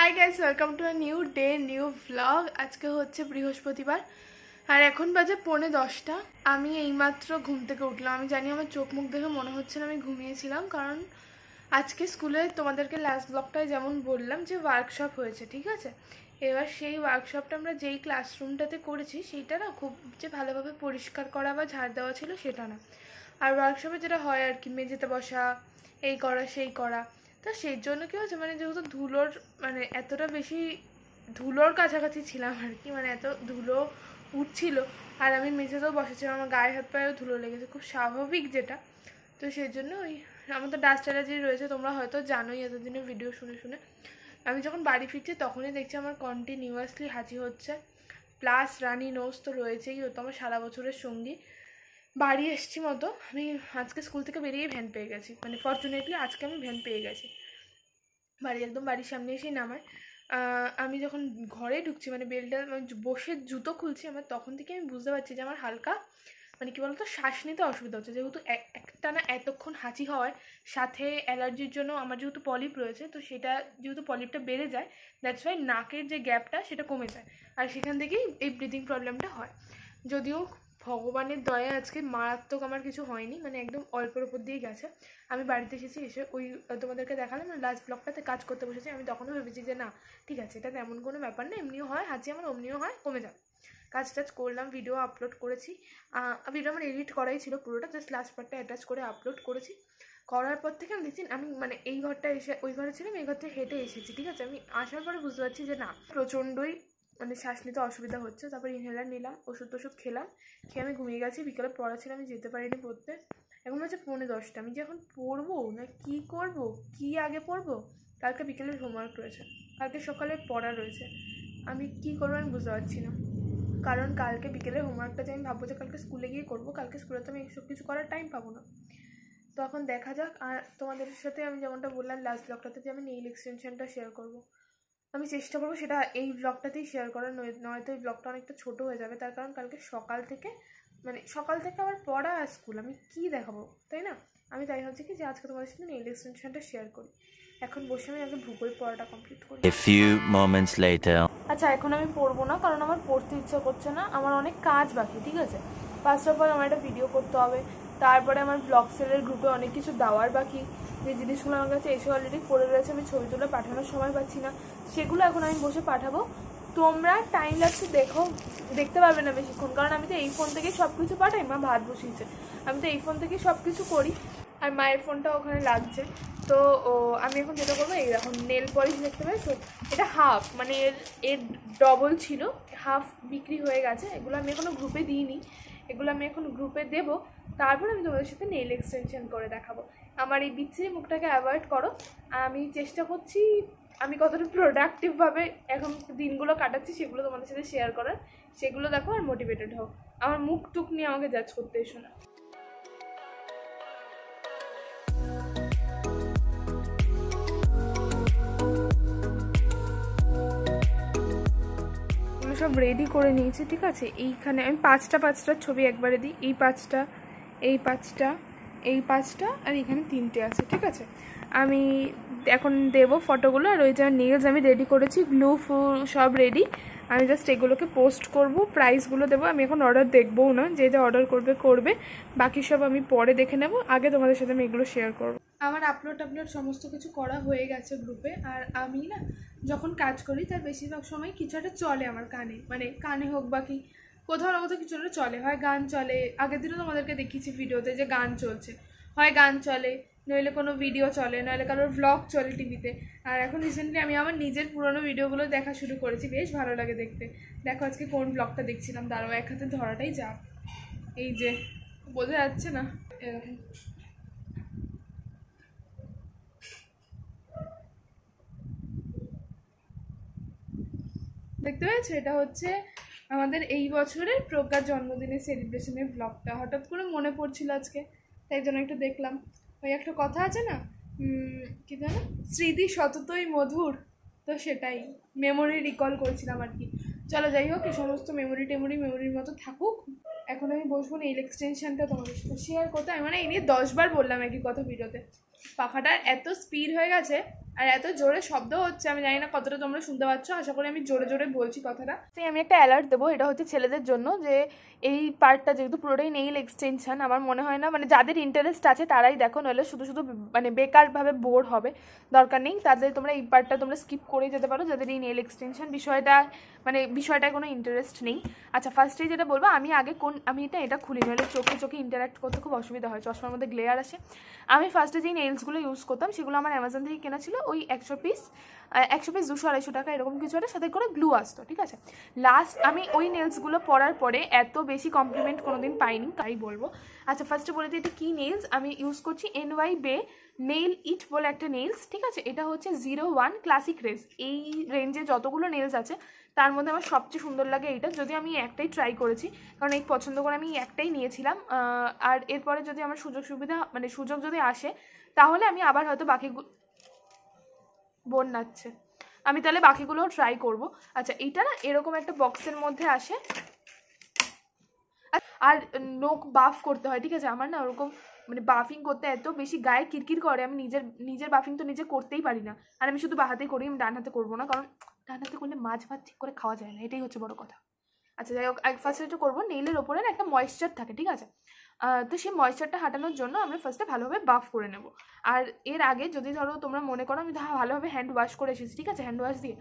High guys welcome to a new day new vlog. आज के होच्छे बृहस्पतिवार और एखन बाजे 9:45। आमी এইমাত্র ঘুম থেকে উঠলাম। আমি জানি আমার চোখ মুখ দেখে মনে হচ্ছে না আমি ঘুমিয়েছিলাম, কারণ আজকে স্কুলে তোমাদেরকে লাস্ট ব্লগটায় যেমন বললাম যে ওয়ার্কশপ হয়েছে, ঠিক আছে। এবার সেই ওয়ার্কশপটা আমরা যেই ক্লাসরুমটাতে করেছি সেইটা না খুব যে ভালোভাবে পরিষ্কার করা বা ঝাড় দেওয়া ছিল সেটা না। আর ওয়ার্কশপে যেটা হয় আর কি, মেঝেতে বসা, এই করা সেই করা, তো সেই জন্য কী হচ্ছে মানে যেহেতু ধুলোর মানে এতটা বেশি ধুলোর কাছাকাছি ছিলাম আর কি, মানে এত ধুলো উঠছিল আর আমি মেঝেতেও বসেছিলাম, আমার গায়ে হাত পায়েও ধুলো লেগেছে, খুব স্বাভাবিক যেটা। তো সেই জন্য ওই আমার তো ডাস্ট অ্যালার্জি রয়েছে, তোমরা হয়তো জানোই এতদিনের ভিডিও শুনে শুনে। আমি যখন বাড়ি ফিরছি তখনই দেখছি আমার কন্টিনিউয়াসলি হাঁচি হচ্ছে, প্লাস রানি নোজ তো রয়েছেই, ও তো আমার সারা বছরের সঙ্গী। বাড়ি এসছি মতো আমি আজকে স্কুল থেকে বেরিয়ে ভ্যান পেয়ে গেছি, মানে ফর্চুনেটলি আজকে আমি ভ্যান পেয়ে গেছি, বাড়ি একদম বাড়ির সামনে এসেই নামায়। আমি যখন ঘরে ঢুকছি মানে বেলটা বসে জুতো খুলছি, আমার তখন থেকে আমি বুঝতে পারছি যে আমার হালকা মানে কী বলতো শ্বাস নিতে অসুবিধা হচ্ছে, যেহেতু একটানা এতক্ষণ হাঁচি হওয়ার সাথে অ্যালার্জির জন্য আমার যেহেতু পলিপ রয়েছে, তো সেটা যেহেতু পলিপটা বেড়ে যায়, দ্যাটস ওয়াই নাকের যে গ্যাপটা সেটা কমে যায় আর সেখান থেকেই এই ব্রিদিং প্রবলেমটা হয়। যদিও ভগবানের দয়া আজকে মারাত্মক আমার কিছু হয়নি, মানে একদম অল্পের ওপর দিয়ে গেছে। আমি বাড়িতে এসেছি, এসে ওই তোমাদেরকে দেখালাম লাস্ট ব্লগটাতে কাজ করতে বসেছি, আমি তখনও ভেবেছি যে না ঠিক আছে, এটা তেমন কোনো ব্যাপার না, এমনিও হয় হাঁচি আমার, অমনিও হয়, কমে যাবে। কাজ টাজ করলাম, ভিডিও আপলোড করেছি, ভিডিও আমার এডিট করাই ছিল পুরোটা, জাস্ট লাস্ট পার্টটা অ্যাটাচ করে আপলোড করেছি। করার পর থেকে আমি দেখছি আমি মানে এই ঘরটা এসে ওই ঘরে ছিলাম, এই ঘর থেকে হেঁটে এসেছি, ঠিক আছে। আমি আসার পরে বুঝতে পারছি যে না প্রচণ্ডই মানে শ্বাস নিতে অসুবিধা হচ্ছে। তারপর ইনহেলার নিলাম, ওষুধ টষুধ খেলাম, খেয়ে আমি ঘুমিয়ে গেছি। বিকেলে পড়া ছিল, আমি যেতে পারিনি পড়তে। এখন হচ্ছে 9:45। আমি যে এখন পড়বো না কি করব, কি আগে পড়বো, কালকে বিকেলের হোমওয়ার্ক রয়েছে, কালকে সকালে পড়া রয়েছে, আমি কি করবো আমি বুঝতে পারছি না। কারণ কালকে বিকেলের হোমওয়ার্কটা যে আমি ভাববো যে কালকে স্কুলে গিয়ে করবো, কালকে স্কুলে তো আমি এইসব কিছু করার টাইম পাবো না। তো এখন দেখা যাক। আর তোমাদের সাথে আমি যেমনটা বললাম লাস্ট ব্লগটাতে যে আমি নেইল এক্সটেনশনটা শেয়ার করবো, আমি চেষ্টা করবো সেটা এই ব্লগটাতেই শেয়ার করার, নয়তো এই ব্লগটা অনেকটা ছোটো হয়ে যাবে। তার কারণ কালকে সকাল থেকে আমার পড়া আর স্কুল, আমি কী দেখাবো, তাই না। আমি তাই ভাবছি কি যে আজকে তোমাদের সাথে নেইল এক্সটেনশনটা শেয়ার করি। এখন বসে আমি আগে ভূগোল পড়াটা কমপ্লিট করি। A few moments later. আচ্ছা এখন আমি পড়বো না, কারণ আমার পড়তে ইচ্ছা করছে না, আমার অনেক কাজ বাকি, ঠিক আছে। ফার্স্ট অফ অল আমার একটা ভিডিও করতে হবে, তারপরে আমার ব্লগ সেলের গ্রুপে অনেক কিছু দেওয়ার বাকি, যে জিনিসগুলো আমার কাছে এসে অলরেডি পড়ে রয়েছে, আমি ছবি তুলে পাঠানোর সময় পাচ্ছি না, সেগুলো এখন আমি বসে পাঠাবো। তোমরা টাইম লাগছে দেখতে পারবে না বেশিক্ষণ, কারণ আমি তো এই ফোন থেকেই সব কিছু পাঠাই, মা ভাত বসিয়েছে, আমি তো এই ফোন থেকেই সব কিছু করি, আর মায়ের ফোনটা ওখানে লাগছে। তো আমি এখন যেটা করবো, এই দেখুন নেল পলিশ দেখতে পেয়েছো, এটা হাফ মানে এর ডবল ছিল, হাফ বিক্রি হয়ে গেছে, এগুলো আমি এখনও গ্রুপে দিইনি, এগুলো আমি এখন গ্রুপে দেবো, তারপর আমি তোমাদের সাথে নেল এক্সটেনশন করে দেখাবো। আমার এই বিচ্ছিরি মুখটাকে অ্যাভয়েড করো, আমি চেষ্টা করছি আমি কতটা প্রোডাক্টিভভাবে এখন দিনগুলো কাটাচ্ছি সেগুলো তোমাদের সাথে শেয়ার করার, সেগুলো দেখো আর মোটিভেটেড হও, আমার মুখ টুক নিয়ে আমাকে জাজ করতে এসো না। সব রেডি করে নিয়েছি, ঠিক আছে। এইখানে আমি পাঁচটা ছবি একবারে দিই, এই পাঁচটা, এই পাঁচটা, এই পাঁচটা, আর এখানে 3টে আছে, ঠিক আছে। আমি এখন দেবো ফটোগুলো, আর ওই যে নেলস আমি রেডি করেছি, গ্লু সব রেডি, আমি জাস্ট এগুলোকে পোস্ট করব, প্রাইসগুলো দেবো। আমি এখন অর্ডার দেখবও না, যে অর্ডার করবে, বাকি সব আমি পরে দেখে নেব, আগে তোমাদের সাথে আমি এগুলো শেয়ার করব। আমার আপলোড সমস্ত কিছু করা হয়ে গেছে গ্রুপে। আর আমি না যখন কাজ করি তার বেশিরভাগ সময় কিছু একটা চলে আমার কানে, মানে কানে হোক বা কি কোথাও না কোথাও কিছু একটা চলে, হয় গান চলে, আগের দিনও তোমাদেরকে দেখিয়েছি ভিডিওতে যে গান চলছে, হয় গান চলে, নইলে কোনো ভিডিও চলে, নইলে কারোর ভ্লগ চলে টিভিতে। আর এখন রিসেন্টলি আমি আমার নিজের পুরোনো ভিডিওগুলো দেখা শুরু করেছি, বেশ ভালো লাগে দেখতে। দেখো আজকে কোন ব্লগটা দেখছিলাম, দাঁড়াও এক হাতে ধরাটাই চাপ, এই যে বোঝা যাচ্ছে না, এরকম দেখতে পেয়েছো, এটা হচ্ছে আমাদের এই বছরের প্রজ্ঞার জন্মদিনের সেলিব্রেশনের ব্লগটা। হঠাৎ করে মনে পড়ছিল আজকে, তাই জন্য একটু দেখলাম। ওই একটা কথা আছে না, কি জানো, স্মৃতি সততই মধুর, তো সেটাই মেমোরি রিকল করছিলাম আর কি। চলো যাই হোক, এই সমস্ত মেমোরির মতো থাকুক। এখন আমি বসবো নেইল এক্সটেনশনটা তোমাদের সাথে শেয়ার করতে। আমি মানে এই নিয়ে 10 বার বললাম একই কথা ভিডিওতে, পাখাটার এত স্পিড হয়ে গেছে আর এত জোরে শব্দ হচ্ছে, আমি জানি না কতটা তোমরা শুনতে পাচ্ছ, আশা করি আমি জোরে জোরে বলছি কথাটা। তাই আমি একটা অ্যালার্ট দেবো, এটা হচ্ছে ছেলেদের জন্য, যে এই পার্টটা যেহেতু পুরোটাই নেইল এক্সটেনশন, আমার মনে হয় না মানে যাদের ইন্টারেস্ট আছে তারাই দেখো, নইলে শুধু শুধু মানে বেকারভাবে বোর হবে, দরকার নেই। তাদের তোমরা এই পার্টটা তোমরা স্কিপ করে যেতে পারো যাদের এই নেইল এক্সটেনশন বিষয়টায় কোনো ইন্টারেস্ট নেই। আচ্ছা, ফার্স্টেই যেটা বলবো, আমি এটা খুলি, নইলে চোখে চোখে ইন্টারাক্ট করতে খুব অসুবিধা হয়, চশমার মধ্যে গ্লেয়ার আসে। আমি ফার্স্টে যেই নেইলসগুলো ইউজ করতাম সেগুলো আমার অ্যামাজন থেকে কেনা ছিল, ওই 100 পিস 200-250 টাকা এরকম কিছু একটা, সাথে করে গ্লু আসতো, ঠিক আছে। লাস্ট আমি ওই নেলসগুলো পরার পরে এত বেশি কমপ্লিমেন্ট কোনোদিন পাইনি, তাই বলবো। আচ্ছা, ফার্স্টে বলে দিই এটা কী নেলস। আমি ইউজ করছি NY বে নেইল ইট বলে একটা নেলস, ঠিক আছে। এটা হচ্ছে 01 ক্লাসিক রেস। এই রেঞ্জে যতগুলো নেলস আছে তার মধ্যে আমার সবচেয়ে সুন্দর লাগে এইটা, যদি আমি একটাই ট্রাই করেছি, কারণ এই পছন্দ করে আমি একটাই নিয়েছিলাম। আর এরপরে যদি আমার সুযোগ যদি আসে, তাহলে আমি আবার হয়তো বোন নাচছে, আমি তাহলে বাকিগুলোও ট্রাই করব। আচ্ছা, এইটা না এরকম একটা বক্সের মধ্যে আসে, আর নখ বাফ করতে হয়, ঠিক আছে। আমার না ওরকম মানে বাফিং করতে এত বেশি গায়ে কিরকির করে, আমি নিজের বাফিং তো নিজে করতেই পারি না। আর আমি শুধু বাঁ হাতেই করি, আমি ডান হাতে করবো না, কারণ ডান হাতে করলে মাছ ভাত ঠিক করে খাওয়া যায় না, এটাই হচ্ছে বড় কথা। আচ্ছা, যাই হোক, ফার্স্টে যেটা করবো, নেইলের ওপরে না একটা ময়েশ্চার থাকে, ঠিক আছে। তো সেই ময়েশ্চারটা হাঁটানোর জন্য আমরা ফার্স্টে ভালোভাবে বাফ করে নেব। আর এর আগে যদি ধরো তোমরা মনে করো আমি ভালোভাবে হ্যান্ড ওয়াশ করে এসেছি, ঠিক আছে, হ্যান্ড ওয়াশ দিয়ে,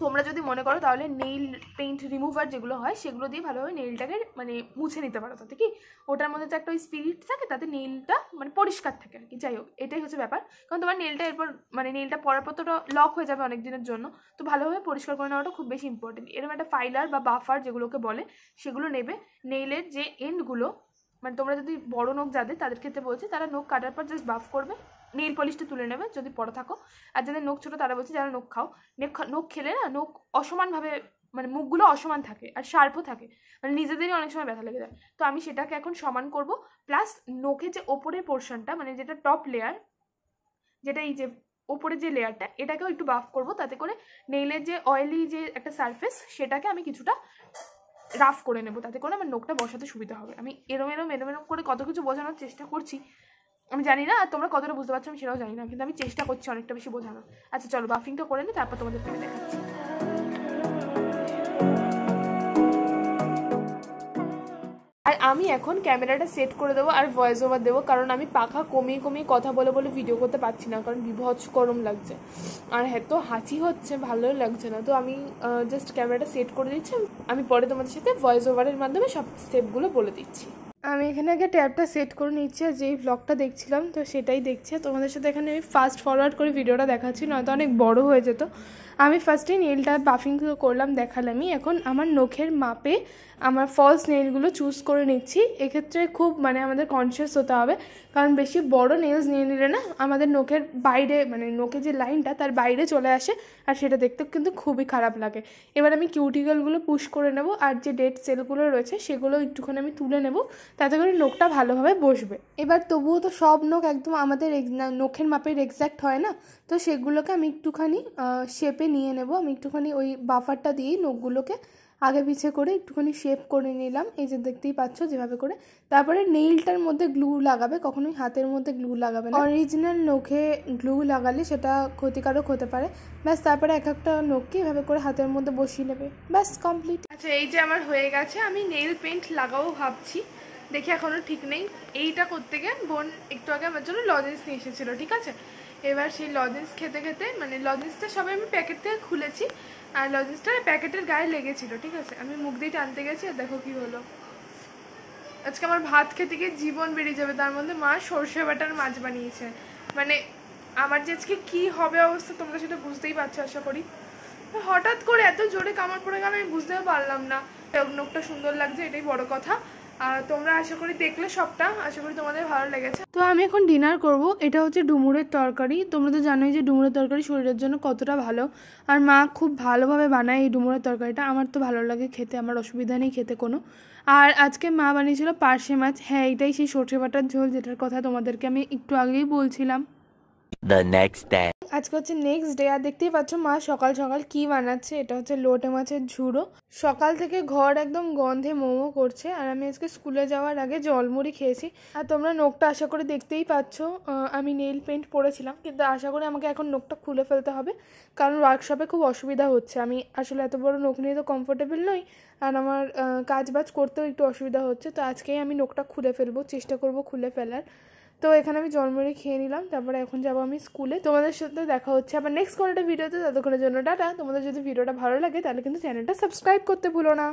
তোমরা যদি মনে করো তাহলে নেইল পেইন্ট রিমুভার যেগুলো হয় সেগুলো দিয়ে ভালোভাবে নেইলটাকে মানে মুছে নিতে পারো, তাতে কি ওটার মধ্যে তো একটা ওই স্পিরিট থাকে, তাতে নেইলটা মানে পরিষ্কার থাকে আর কি। যাই হোক, এটাই হচ্ছে ব্যাপার, কারণ তোমার নেইলটা এরপর মানে নেইলটা পরার পর তো লক হয়ে যাবে অনেক দিনের জন্য, তো ভালোভাবে পরিষ্কার করে নেওয়াটা খুব বেশি ইম্পর্টেন্ট। এরকম একটা ফাইলার বা বাফার যেগুলোকে বলে সেগুলো নেবে। নেইলের যে এন্ডগুলো, মানে তোমরা যদি বড় নখ যাদের, তাদের ক্ষেত্রে বলছি, তারা নখ কাটার পর জাস্ট বাফ করবে, নেইল পলিশটা তুলে নেবে যদি পরে থাকো। আর যাদের নখ ছোটো তারা বলছে যারা নখ খাও, নখ খেলে না নখ অসমানভাবে মানে মুখগুলো অসমান থাকে আর শার্পও থাকে, মানে নিজেদেরই অনেক সময় ব্যথা লেগে যায়। তো আমি সেটাকে এখন সমান করব, প্লাস নখের যে ওপরের পোর্শনটা মানে যেটা টপ লেয়ার, যেটা এই যে ওপরে যে লেয়ারটা, এটাকেও একটু বাফ করব, তাতে করে নেইলের যে অয়েলি যে একটা সারফেস সেটাকে আমি কিছুটা রাফ করে নেব, তাতে করে আমার নখটা বসাতে সুবিধা হবে। আমি এরম করে কত কিছু বোঝানোর চেষ্টা করছি, আমি জানি না আর তোমরা কতটা বুঝতে পারছো আমি সেটাও জানি না, কিন্তু আমি চেষ্টা করছি অনেকটা বেশি বোঝানোর। আচ্ছা চলো, বাফিংটা করে নিই, তারপর তোমাদেরকে আমি দেখাচ্ছি। আর আমি এখন ক্যামেরাটা সেট করে দেবো আর ভয়েস ওভার দেবো, কারণ আমি পাখা কমিয়ে কমিয়ে কথা বলে বলে ভিডিও করতে পারছি না, কারণ বিভৎস গরম লাগছে আর এত হাঁচি হচ্ছে, ভালোই লাগছে না। তো আমি জাস্ট ক্যামেরাটা সেট করে দিচ্ছি, আমি পরে তোমাদের সাথে ভয়েস ওভারের মাধ্যমে সব স্টেপগুলো বলে দিচ্ছি। আমি এখানে আগে ট্যাবটা সেট করে নিচ্ছি, আর যেই ব্লগটা দেখছিলাম তো সেটাই দেখছি, তোমাদের সাথে এখানে আমি ফাস্ট ফরওয়ার্ড করে ভিডিওটা দেখাচ্ছি, নয়তো অনেক বড় হয়ে যেত। আমি ফার্স্টে নেইলটা বাফিং করলাম, দেখালামই। এখন আমার নখের মাপে আমার ফলস নেইলগুলো চুজ করে নিচ্ছি। এক্ষেত্রে খুব মানে আমাদের কনসিয়াস হতে হবে, কারণ বেশি বড় নেইলস নিয়ে নিলে না আমাদের নখের বাইরে মানে নখের যে লাইনটা তার বাইরে চলে আসে, আর সেটা দেখতে কিন্তু খুবই খারাপ লাগে। এবার আমি কিউটিকেলগুলো পুশ করে নেব, আর যে ডেড সেলগুলো রয়েছে সেগুলো একটুখানি আমি তুলে নেব, তাতে করে নখটা ভালোভাবে বসবে। এবার তবুও তো সব নখ একদম আমাদের নখের মাপের এক্স্যাক্ট হয় না, তো সেগুলোকে আমি একটুখানি শেপে নিয়ে নেব। আমি একটুখানি ওই বাফারটা দিয়েই নখগুলোকে আগে পিছে করে একটুখানি শেপ করে নিলাম, এই যে দেখতেই পাচ্ছ যেভাবে করে। তারপরে নেইলটার মধ্যে গ্লু লাগাবে, কখনোই হাতের মধ্যে গ্লু লাগাবে না, অরিজিনাল নখে গ্লু লাগালে সেটা ক্ষতিকারক হতে পারে। ব্যাস, তারপরে এক একটা নখকে এভাবে করে হাতের মধ্যে বসিয়ে নেবে, ব্যাস কমপ্লিট। আচ্ছা, এই যে আমার হয়ে গেছে, আমি নেইল পেন্ট লাগাবো ভাবছি, দেখি এখনও ঠিক নেই। এইটা করতে গিয়ে বোন একটু আগে আমার জন্য লজেন্স নিয়ে এসেছিলো, ঠিক আছে। এবার সেই লজেন্স খেতে খেতে মানে লজেন্সটা সবাই আমি প্যাকেট থেকে খুলেছি, আর লজেন্সটা প্যাকেটের গায়ে লেগেছিল, ঠিক আছে। আমি মুখ দিয়ে টানতে গেছি আর দেখো কি হলো। আজকে আমার ভাত খেতে গিয়ে জীবন বেরিয়ে যাবে, তার মধ্যে মা সর্ষে বাটার মাছ বানিয়েছে, মানে আমার যে আজকে কী হবে অবস্থা তোমরা সেটা বুঝতেই পারছো আশা করি। হঠাৎ করে এত জোরে কামড় পড়ে গেল, আমি বুঝতেও পারলাম না। নখটা সুন্দর লাগছে, এটাই বড় কথা। আর তোমরা আশা করি দেখলে সবটা, আশা করি তোমাদের ভালো লেগেছে। তো আমি এখন ডিনার করব, এটা হচ্ছে ডুমুরের তরকারি। তোমরা তো জানোই যে ডুমুরের তরকারি শরীরের জন্য কতটা ভালো, আর মা খুব ভালোভাবে বানায় এই ডুমুরের তরকারিটা। আমার তো ভালো লাগে খেতে, আমার অসুবিধা নেই খেতে কোনো। আর আজকে মা বানিয়েছিল পার্শে মাছ, হ্যাঁ এটাই সেই সর্ষে বাটার ঝোল যেটার কথা তোমাদেরকে আমি একটু আগেই বলছিলাম। The next day. আজকে হচ্ছে নেক্সট ডে, আর দেখতেই পাচ্ছ মা সকাল সকাল কি বানাচ্ছে। এটা হচ্ছে লোটে মাছের ঝুড়ো। সকাল থেকে ঘর একদম গন্ধে মোমো করছে। আর আমি আজকে স্কুলে যাওয়ার আগে জলমুড়ি খেয়েছি। আর তোমরা নোকটা আশা করে দেখতেই পাচ্ছ, আমি নেইল পেন্ট পরেছিলাম, কিন্তু আশা করি আমাকে এখন নোকটা খুলে ফেলতে হবে, কারণ ওয়ার্কশপে খুব অসুবিধা হচ্ছে। আমি আসলে এত বড় নোক নিয়ে তো কমফোর্টেবল নই, আর আমার কাজ বাজ করতেও একটু অসুবিধা হচ্ছে। তো আজকেই আমি নোকটা খুলে ফেলবো, চেষ্টা করব খুলে ফেলার। তো এখানে আমি জলমুড়ি খেয়ে নিলাম, তারপরে এখন যাবো আমি স্কুলে। তোমাদের সাথে দেখা হচ্ছে আবার নেক্সট কোনো একটা ভিডিওতে। ততক্ষণের জন্য টাটা। তোমাদের যদি ভিডিওটা ভালো লাগে তাহলে কিন্তু চ্যানেলটা সাবস্ক্রাইব করতে ভুলো না।